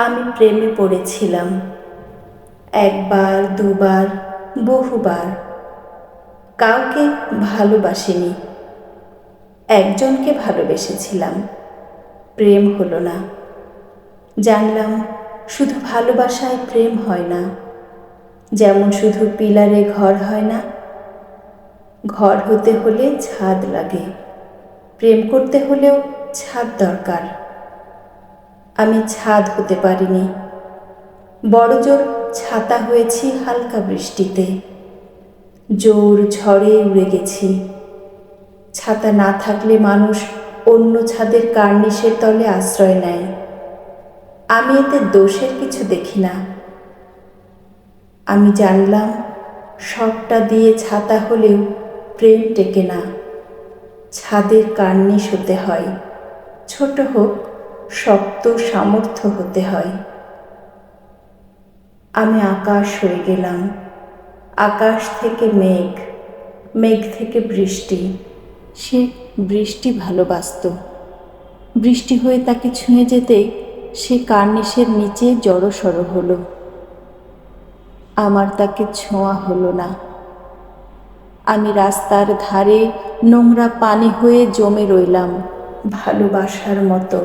আমি প্রেমে পড়েছিলাম, একবার দুবার, বহুবার। কাউকে ভালোবাসিনি, একজনকে ভালোবেসেছিলাম। প্রেম হলো না। জানলাম শুধু ভালোবাসায় প্রেম হয় না। যেমন শুধু পিলারে ঘর হয় না, ঘর হতে হলে ছাদ লাগে, প্রেম করতে হলেও ছাদ দরকার। আমি ছাদ হতে পারিনি, বড়জোর ছাতা হয়েছি হালকা বৃষ্টিতে, জোর ঝড়ে উড়ে গেছি। ছাতা না থাকলে মানুষ অন্য ছাদের কার্নিশের তলে আশ্রয় নেয়। আমি এতে দোষের কিছু দেখি না। আমি জানলাম সবটা দিয়ে ছাতা হলেও প্রেম টেকে না। ছাদের কার্নিশ হতে হয়, ছোট হোক, শক্ত সামর্থ্য হতে হয়। আমি আকাশ হয়ে গেলাম, আকাশ থেকে মেঘ, মেঘ থেকে বৃষ্টি। সে বৃষ্টি ভালোবাসত। বৃষ্টি হয়ে তাকে ছুঁয়ে যেতেই সে কার্নিশের নিচে জড়সড় হলো। আমার তাকে ছোঁয়া হলো না। আমি রাস্তার ধারে নোংরা পানি হয়ে জমে রইলাম, ভালোবাসার মতো।